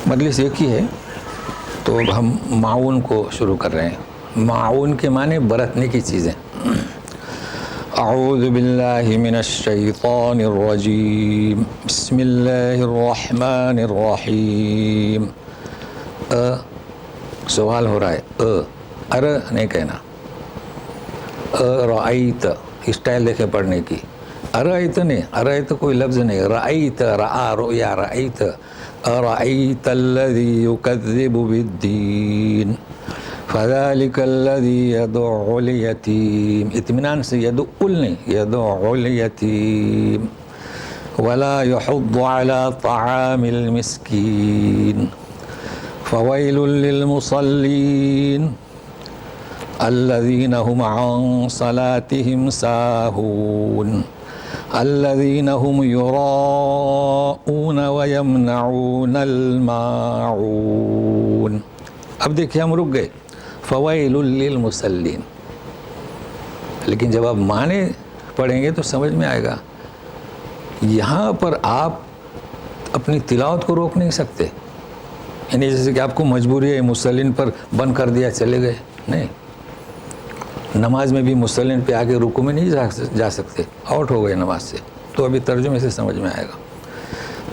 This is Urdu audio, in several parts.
مجلس ایک ہی ہے تو اب ہم معاون کو شروع کر رہے ہیں. معاون کے معنی برتنے کی چیزیں. اعوذ باللہ من الشیطان الرجیم بسم اللہ الرحمن الرحیم. سوال ہو رہا ہے ار نہیں کہنا. رأیت اسٹائل دیکھے پڑھنے کی. ارأیت نہیں, ارأیت کوئی لفظ نہیں. رأیت رأا رؤیا رأیت. ارأیت الذی یکذب بالدین فذلک الذی یدع الیتیم. اطمینان سے یدع نہیں, یدع الیتیم ولا یحض علی طعام المسکین فویل للمصلین الذین هم عن صلاتهم ساہون الذین هم یراؤون ویمنعون الماعون. اب دیکھیں ہم رک گئے. فویل للمصلین, لیکن جب آپ معنی پڑھیں گے تو سمجھ میں آئے گا. یہاں پر آپ اپنی تلاوت کو روک نہیں سکتے, یعنی جیسے کہ آپ کو مجبوری ہے مصلین پر بند کر دیا چلے گئے, نہیں. نماز میں بھی مصلین پہ آگے رکوع میں نہیں جا سکتے, آؤٹ ہو گئے نماز سے. تو ابھی ترجمے سے سمجھ میں آئے گا.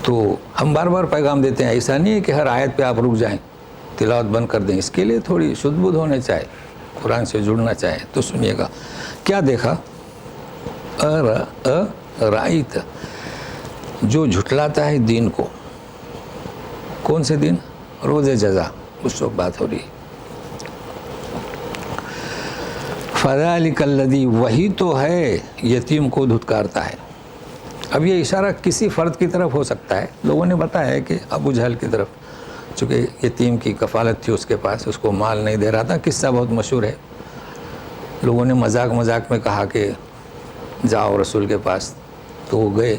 تو ہم بار بار پیغام دیتے ہیں, ایسا نہیں ہے کہ ہر آیت پہ آپ رک جائیں, تلاوت بند کر دیں. اس کے لیے تھوڑی شدھ بدھ ہونے چاہے, قرآن سے جڑنا چاہے تو سنیے گا. کیا دیکھا؟ رأیت, جو جھٹلاتا ہے دین کو. کون سے دن؟ روز جزا, اس وقت بات ہو رہی ہے. فذلک الذی, وہی تو ہے یتیم کو دھتکارتا ہے. اب یہ اشارہ کسی فرد کی طرف ہو سکتا ہے. لوگوں نے بتایا ہے کہ ابو جہل کی طرف, چونکہ یتیم کی کفالت تھی اس کے پاس, اس کو مال نہیں دے رہا تھا. قصہ بہت مشہور ہے. لوگوں نے مذاق میں کہا کہ جاؤ رسول کے پاس, تو وہ گئے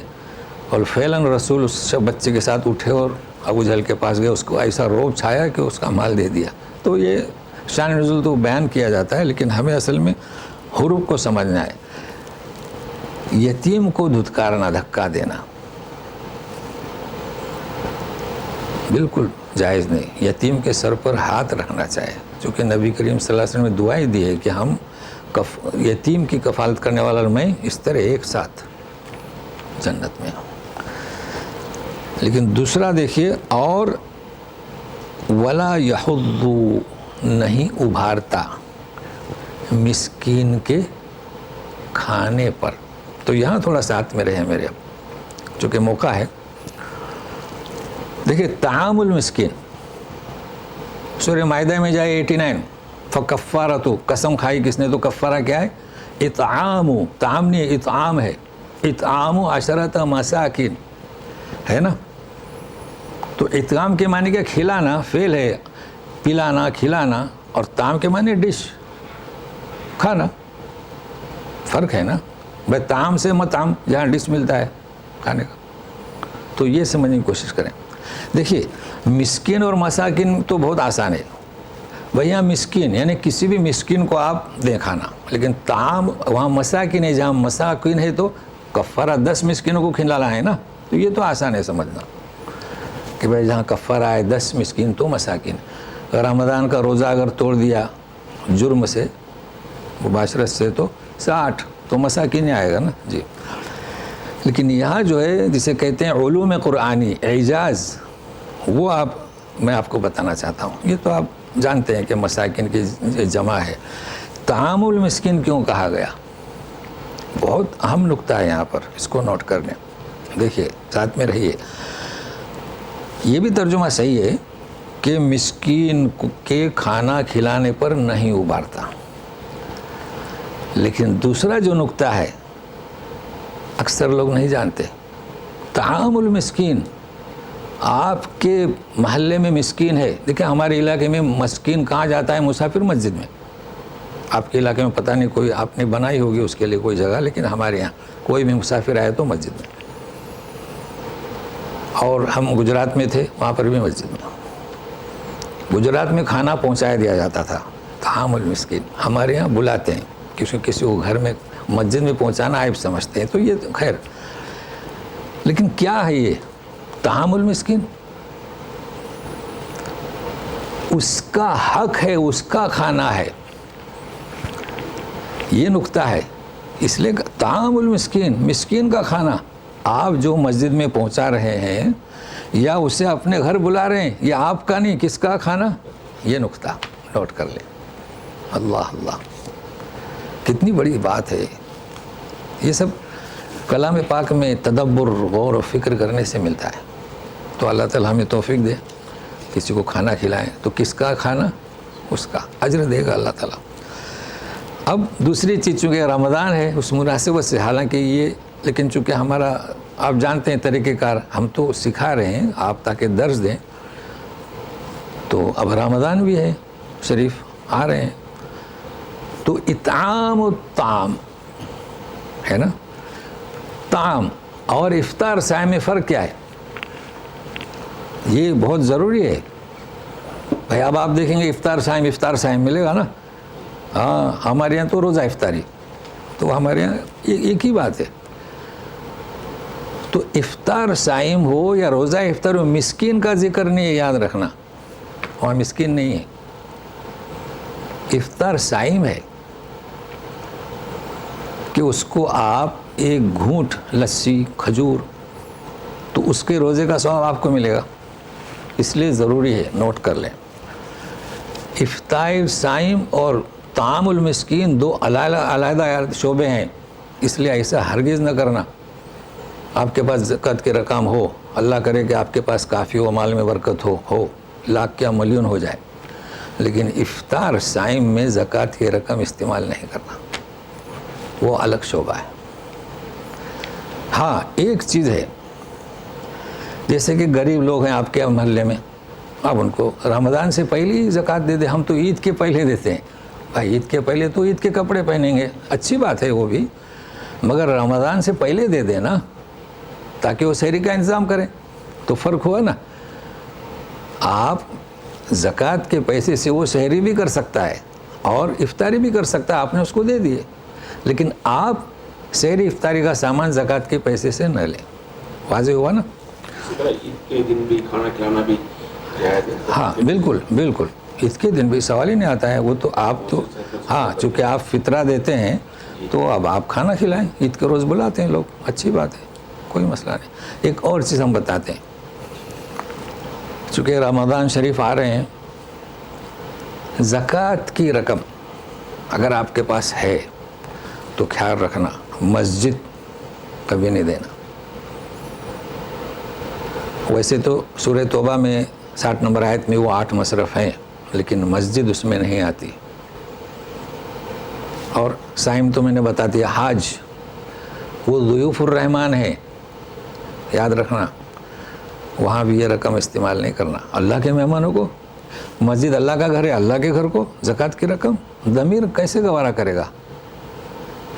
اور فعلاً رسول اس بچے کے ساتھ اٹھے اور ابو جہل کے پاس گئے. اس کو ایسا روب چھایا کہ اس کا مال دے دیا. تو یہ شان نزول تو بیان کیا جاتا ہے, لیکن ہمیں اصل میں حروف کو سمجھنا ہے. یتیم کو دھتکارنا, دھکا دینا بالکل جائز نہیں. یتیم کے سر پر ہاتھ رکھنا چاہے, چونکہ نبی کریم صلی اللہ علیہ وسلم نے دعا ہی دی ہے کہ ہم یتیم کی کفالت کرنے والا اور میں اس طرح ایک ساتھ جنت میں ہوں. لیکن دوسرا دیکھیے, اور ولا یحض, نہیں ابھارتا مسکین کے کھانے پر. تو یہاں تھوڑا ساتھ میں رہے میرے, اب چونکہ موقع ہے. دیکھیے طعام المسکین, سورہ مائدہ میں جائے 89. فکفارتو, قسم کھائی کس نے تو کفارہ کیا ہے؟ اطعام. طعام نہیں, اطعام ہے. اطعام عشرۃ مساکین ہے نا. تو اطعام کے معنی کیا؟ کھلانا. فعل ہے, پلانا, کھلانا. اور طعام کے معنی ڈش, کھانا. فرق ہے نا بھائی, طعام سے مطعم, جہاں ڈش ملتا ہے کھانے کا. تو یہ سمجھنے کی کوشش کریں. دیکھیے مسکین اور مساکین تو بہت آسان ہے. بھیا مسکین یعنی کسی بھی مسکین کو آپ دیں کھانا, لیکن طعام وہاں مساکین ہے, جہاں مساکین ہے تو کفارہ 10 مسکینوں کو کھلانا ہے نا. تو یہ تو آسان ہے سمجھنا کہ بھائی جہاں کفارہ ہے 10 مسکین تو مساکین. رمضان کا روزہ اگر توڑ دیا جرم سے, مباشرت سے, تو 60 تو مساکین آئے گا نا جی. لیکن یہاں جو ہے جسے کہتے ہیں علوم قرآنی, اعجاز, وہ میں آپ کو بتانا چاہتا ہوں. یہ تو آپ جانتے ہیں کہ مساکین کی جمع ہے. طعام المسکین کیوں کہا گیا؟ بہت اہم نقطہ ہے یہاں پر, اس کو نوٹ کر لیں. دیکھیے ساتھ میں رہیے. یہ بھی ترجمہ صحیح ہے کہ مسکین کے کھانا کھلانے پر نہیں ابھارتا. لیکن دوسرا جو نقطہ ہے اکثر لوگ نہیں جانتے. طعام المسکین, آپ کے محلے میں مسکین ہے. دیکھیں ہمارے علاقے میں مسکین کہاں جاتا ہے؟ مسافر مسجد میں. آپ کے علاقے میں پتہ نہیں, کوئی آپ نے بنائی ہوگی اس کے لیے کوئی جگہ, لیکن ہمارے یہاں کوئی بھی مسافر آئے تو مسجد میں. اور ہم گجرات میں تھے, وہاں پر بھی مسجد میں. گجرات میں کھانا پہنچایا دیا جاتا تھا. طعام المسکین ہمارے یہاں بلاتے ہیں, کسی کو گھر میں مسجد میں پہنچانا عیب سمجھتے ہیں. تو یہ خیر, لیکن کیا ہے یہ طعام المسکین؟ اس کا حق ہے، اس کا کھانا ہے، یہ نقطہ ہے. اس لیے طعام المسکین، مسکین کا کھانا آپ جو مسجد میں پہنچا رہے ہیں یا اسے اپنے گھر بلا رہے ہیں، یہ آپ کا نہیں، کس کا کھانا؟ یہ نقطہ نوٹ کر لیں. اللہ اللہ، کتنی بڑی بات ہے. یہ سب کلام پاک میں تدبر، غور و فکر کرنے سے ملتا ہے. تو اللہ تعالیٰ ہمیں توفیق دے، کسی کو کھانا کھلائیں تو کس کا کھانا؟ اس کا اجر دے گا اللہ تعالیٰ. اب دوسری چیز، چونکہ رمضان ہے اس مناسبت سے، حالانکہ یہ لیکن چونکہ ہمارا آپ جانتے ہیں طریقہ کار، ہم تو سکھا رہے ہیں آپ تاکہ درس دیں. تو اب رمضان بھی ہے شریف آ رہے ہیں، تو اطعام الطعام ہے نا. طعام اور افطار صائم میں فرق کیا ہے؟ یہ بہت ضروری ہے بھائی. اب آپ دیکھیں گے افطار صائم ملے گا نا. ہاں، ہمارے یہاں تو روزہ افطاری، تو ہمارے یہاں ایک ہی بات ہے. تو افطار صائم ہو یا روزہ افطار ہو، مسکین کا ذکر نہیں ہے، یاد رکھنا. وہاں مسکین نہیں ہے، افطار صائم ہے کہ اس کو آپ ایک گھونٹ لسی، کھجور، تو اس کے روزے کا ثواب آپ کو ملے گا. اس لیے ضروری ہے، نوٹ کر لیں. افطار صائم اور طعام المسکین دو علیحدہ شعبے ہیں، اس لیے ایسا ہرگز نہ کرنا. آپ کے پاس زکوٰۃ کی رقم ہو، اللہ کرے کہ آپ کے پاس کافی ہو، مال میں برکت ہو، لاکھ کیا ملین ہو جائے، لیکن افطار صائم میں زکوٰۃ کی رقم استعمال نہیں کرنا، وہ الگ شعبہ ہے. ہاں، ایک چیز ہے، جیسے کہ غریب لوگ ہیں آپ کے محلے میں، آپ ان کو رمضان سے پہلے ہی زکوٰۃ دے دیں. ہم تو عید کے پہلے دیتے ہیں بھائی. عید کے پہلے تو عید کے کپڑے پہنیں گے، اچھی بات ہے وہ بھی، مگر رمضان سے پہلے دے دیں نا، تاکہ وہ سحری کا انتظام کریں. تو فرق ہوا نا. آپ زکوٰۃ کے پیسے سے وہ سحری بھی کر سکتا ہے اور افطاری بھی کر سکتا ہے، آپ نے اس کو دے دیے، لیکن آپ سحری افطاری کا سامان زکوٰۃ کے پیسے سے نہ لیں. واضح ہوا نا. عید کے دن بھی کھانا کھلانا بھی جائز ہے. ہاں بالکل بالکل، عید کے دن بھی سوال ہی نہیں آتا ہے. وہ تو آپ تو ہاں، چونکہ آپ فطرہ دیتے ہیں تو اب آپ کھانا کھلائیں. عید کے روز بلاتے ہیں لوگ، اچھی بات ہے، کوئی مسئلہ نہیں. ایک اور چیز ہم بتاتے ہیں، چونکہ رمضان شریف آ رہے ہیں، زکوٰۃ کی رقم اگر آپ کے پاس ہے تو خیال رکھنا، مسجد کبھی نہیں دینا. ویسے تو سورہ توبہ میں 60 نمبر آیت میں وہ 8 مصرف ہیں، لیکن مسجد اس میں نہیں آتی. اور صائم تو میں نے بتا دیا، حاج وہ ضیوف الرحمن ہے، یاد رکھنا، وہاں بھی یہ رقم استعمال نہیں کرنا. اللہ کے مہمانوں کو، مسجد اللہ کا گھر ہے، اللہ کے گھر کو زکوٰۃ کی رقم ضمیر کیسے گوارا کرے گا؟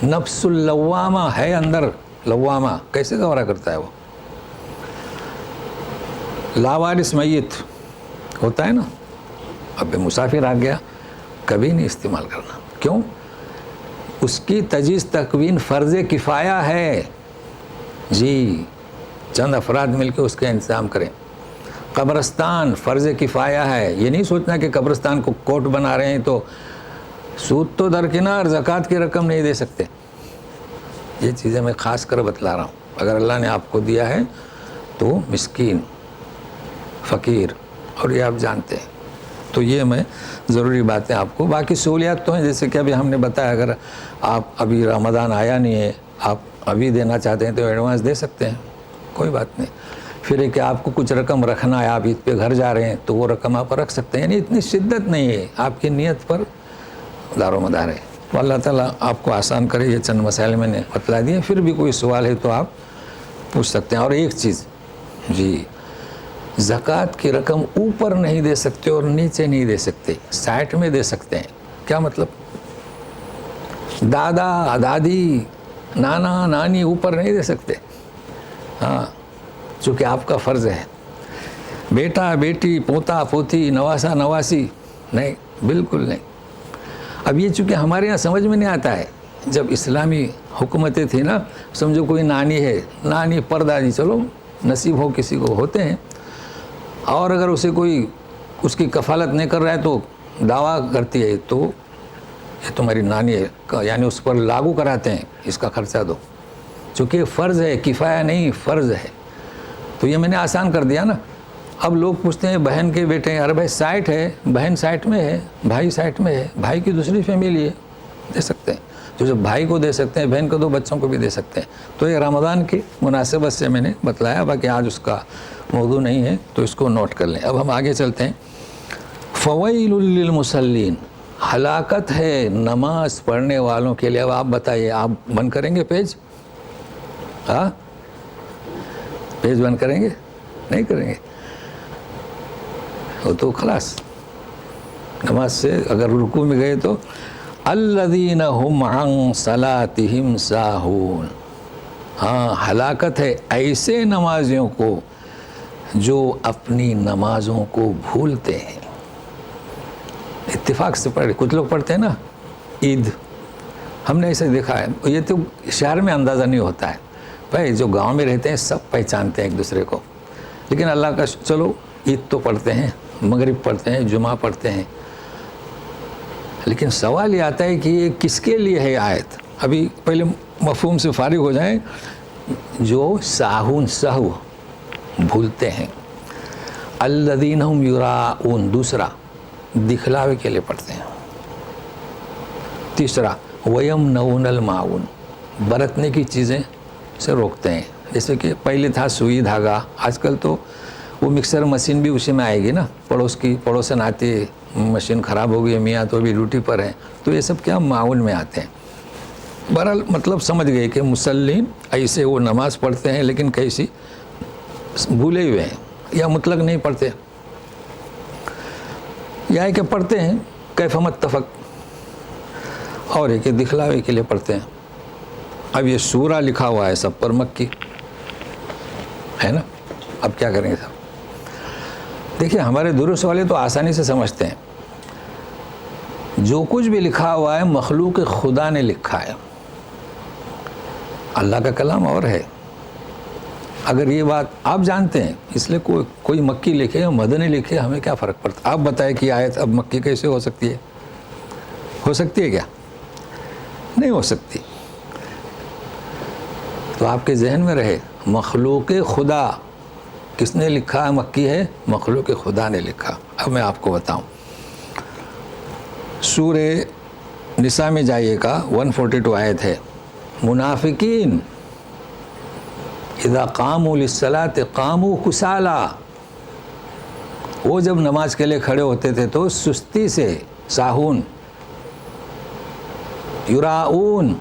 نفس اللوامہ ہے اندر، لوامہ کیسے گوارا کرتا ہے وہ؟ لاوارث میت ہوتا ہے نا، اب مسافر آ گیا، کبھی نہیں استعمال کرنا. کیوں؟ اس کی تجویز تکوین فرض کفایہ ہے. جی، چند افراد مل کے اس کا انتظام کریں. قبرستان فرض کفایہ ہے. یہ نہیں سوچنا کہ قبرستان کو کوٹ بنا رہے ہیں تو سود تو درکنار، زکوٰۃ کی رقم نہیں دے سکتے. یہ چیزیں میں خاص کر بتلا رہا ہوں. اگر اللہ نے آپ کو دیا ہے تو مسکین، فقیر، اور یہ آپ جانتے ہیں. تو یہ میں ضروری باتیں آپ کو، باقی سہولیات تو ہیں، جیسے کہ ابھی ہم نے بتایا، اگر آپ ابھی رمضان آیا نہیں ہے، آپ ابھی دینا چاہتے ہیں تو ایڈوانس دے سکتے ہیں، کوئی بات نہیں. پھر ہے کہ آپ کو کچھ رقم رکھنا ہے، آپ عید پہ گھر جا رہے ہیں تو وہ رقم آپ رکھ سکتے ہیں. یعنی اتنی شدت نہیں ہے، آپ کی نیت پر دار و مدار ہے. تو اللہ تعالیٰ آپ کو آسان کرے. یہ چند مسائل میں نے بتلا دیے، پھر بھی کوئی سوال ہے تو آپ پوچھ سکتے ہیں. اور ایک چیز، جی، زکوٰۃ کی رقم اوپر نہیں دے سکتے اور نیچے نہیں دے سکتے، سائٹ میں دے سکتے ہیں. کیا مطلب؟ دادا دادی نانا نانی اوپر نہیں دے سکتے. ہاں، چونکہ آپ کا فرض ہے. بیٹا بیٹی، پوتا پوتی، نواسا نواسی نہیں، بالکل نہیں. اب یہ چونکہ ہمارے یہاں سمجھ میں نہیں آتا ہے. جب اسلامی حکومتیں تھیں نا، سمجھو کوئی نانی ہے، نانی پردادی، چلو نصیب ہو کسی کو ہوتے ہیں، اور اگر اسے کوئی اس کی کفالت نہیں کر رہا ہے تو دعویٰ کرتی ہے تو یہ تمہاری نانی ہے، یعنی اس پر لاگو کراتے ہیں اس کا خرچہ دو، چونکہ فرض ہے، کفایہ نہیں فرض ہے، تو یہ میں نے آسان کر دیا نا۔ اب لوگ پوچھتے ہیں بہن کے بیٹے ہیں، ارے بھائی سائٹ ہے، بہن سائٹ میں ہے، بھائی سائٹ میں ہے، بھائی کی دوسری فیملی ہے، دے سکتے ہیں، جو جب بھائی کو دے سکتے ہیں بہن کو دو، بچوں کو بھی دے سکتے ہیں۔ تو یہ رمضان کی مناسبت سے میں نے بتلایا، باقی آج اس کا موضوع نہیں ہے تو اس کو نوٹ کر لیں۔ اب ہم آگے چلتے ہیں۔ فویل للمصلین، ہلاکت ہے نماز پڑھنے والوں کے لیے۔ اب آپ بتائیے، آپ بند کریں گے پیج؟ ہاں پیج بند کریں گے؟ نہیں کریں گے، وہ تو خلاص نماز سے اگر رکوع میں گئے تو الذین هم عن صلاتهم ساہون۔ ہاں ہلاکت ہے ایسے نمازیوں کو جو اپنی نمازوں کو بھولتے ہیں۔ اتفاق سے پڑھ، کچھ لوگ پڑھتے ہیں نا عید، ہم نے ایسے دیکھا ہے، یہ تو شہر میں اندازہ نہیں ہوتا ہے، بھائی جو گاؤں میں رہتے ہیں سب پہچانتے ہیں ایک دوسرے کو، لیکن اللہ کا چلو عید تو پڑھتے ہیں، مغرب پڑھتے ہیں، جمعہ پڑھتے ہیں، لیکن سوال یہ آتا ہے کہ یہ کس کے لیے ہے آیت؟ ابھی پہلے مفہوم سے فارغ ہو جائیں۔ جو ساہون سہو بھولتے ہیں، الذین هم یراؤون، دوسرا دکھلاوے کے لیے پڑھتے ہیں، تیسرا ویمنعون الماعون، برتنے کی چیزیں سے روکتے ہیں، جیسے کہ پہلے تھا سوئی دھاگا، آج کل تو وہ مکسر مشین بھی اسی میں آئے گی نا، پڑوسن آتی مشین خراب ہو گئی، میاں تو بھی ڈیوٹی پر ہیں، تو یہ سب کیا معاون میں آتے ہیں۔ بہرحال مطلب سمجھ گئے کہ مسلم ایسے وہ نماز پڑھتے ہیں لیکن کیسی بھولے ہوئے ہیں، یا مطلق نہیں پڑھتے، یا ہے کہ پڑھتے ہیں کیف متفق، اور ہے کہ دکھلاوے کے لیے پڑھتے ہیں۔ اب یہ سورہ لکھا ہوا ہے سب پر مکی ہے نا، اب کیا کریں گے صاحب؟ دیکھیں ہمارے دروس والے تو آسانی سے سمجھتے ہیں، جو کچھ بھی لکھا ہوا ہے مخلوق خدا نے لکھا ہے، اللہ کا کلام اور ہے۔ اگر یہ بات آپ جانتے ہیں، اس لیے کوئی مکی لکھے یا مدنی لکھے ہمیں کیا فرق پڑتا؟ آپ بتائیں کہ آیت اب مکی کیسے ہو سکتی ہے؟ ہو سکتی ہے کیا؟ نہیں ہو سکتی۔ تو آپ کے ذہن میں رہے مخلوق خدا کس نے لکھا ہے؟ مکی ہے، مخلوق خدا نے لکھا۔ اب میں آپ کو بتاؤں، سورہ نساء میں جائیے گا، 142 آیت ہے، منافقین اذا قاموا للصلاۃ قاموا کسالا، وہ جب نماز کے لیے کھڑے ہوتے تھے تو سستی سے، ساہون، یراؤون،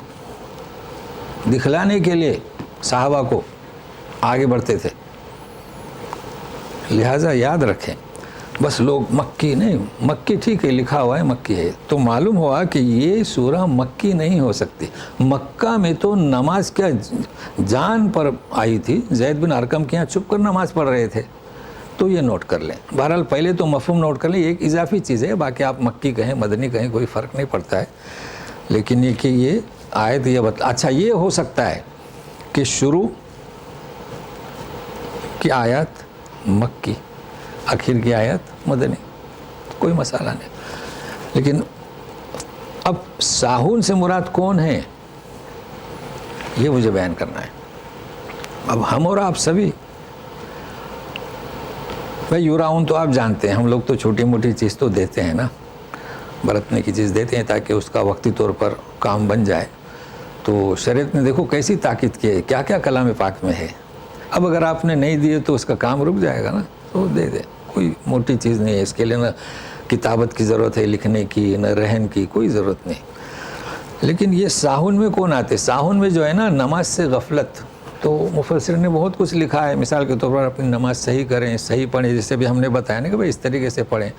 دکھلانے کے لیے صحابہ کو آگے بڑھتے تھے۔ لہٰذا یاد رکھیں، بس لوگ مکی نہیں، مکی ٹھیک ہے لکھا ہوا ہے مکی ہے، تو معلوم ہوا کہ یہ سورہ مکی نہیں ہو سکتی۔ مکہ میں تو نماز کیا جان پر آئی تھی، زید بن ارقم کے یہاں چھپ کر نماز پڑھ رہے تھے، تو یہ نوٹ کر لیں۔ بہرحال پہلے تو مفہوم نوٹ کر لیں، ایک اضافی چیز ہے، باقی آپ مکی کہیں مدنی کہیں کوئی فرق نہیں پڑتا ہے، لیکن یہ کہ یہ آیت یہ اچھا یہ ہو سکتا ہے کہ شروع کی آیات مکی، آخر کی آیت مدنی، کوئی مسئلہ نہیں، لیکن اب ساہون سے مراد کون ہے یہ مجھے بیان کرنا ہے۔ اب ہم اور آپ سبھی، بھائی یوراؤن تو آپ جانتے ہیں، ہم لوگ تو چھوٹی موٹی چیز تو دیتے ہیں نا، برتنے کی چیز دیتے ہیں تاکہ اس کا وقتی طور پر کام بن جائے۔ تو شریعت نے دیکھو کیسی تاکید کی ہے، کیا کیا کلام پاک میں ہے۔ اب اگر آپ نے نہیں دیے تو اس کا کام رک جائے گا نا، تو دے دے، کوئی موٹی چیز نہیں ہے، اس کے لیے نہ کتابت کی ضرورت ہے لکھنے کی، نہ رہن کی، کوئی ضرورت نہیں۔ لیکن یہ ساہون میں کون آتے؟ ساہون میں جو ہے نا نماز سے غفلت، تو مفسر نے بہت کچھ لکھا ہے، مثال کے طور پر اپنی نماز صحیح کریں، صحیح پڑھیں، جیسے بھی ہم نے بتایا نا کہ بھائی اس طریقے سے پڑھیں۔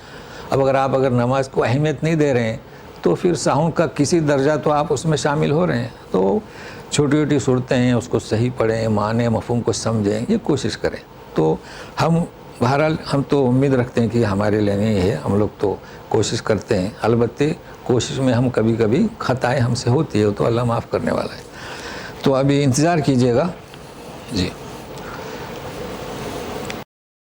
اب اگر نماز کو اہمیت نہیں دے رہے ہیں تو پھر ساہون کا کسی درجہ تو آپ اس میں شامل ہو رہے ہیں، تو چھوٹی چھوٹی صورتیں ہیں اس کو صحیح پڑھیں، معنی مفہوم کو سمجھیں، یہ کوشش کریں۔ تو ہم بہرحال ہم تو امید رکھتے ہیں کہ ہمارے لیے نہیں ہے، ہم لوگ تو کوشش کرتے ہیں، البتہ کوشش میں ہم کبھی کبھی خطائیں ہم سے ہوتی ہے، تو اللہ معاف کرنے والا ہے۔ تو ابھی انتظار کیجیے گا جی۔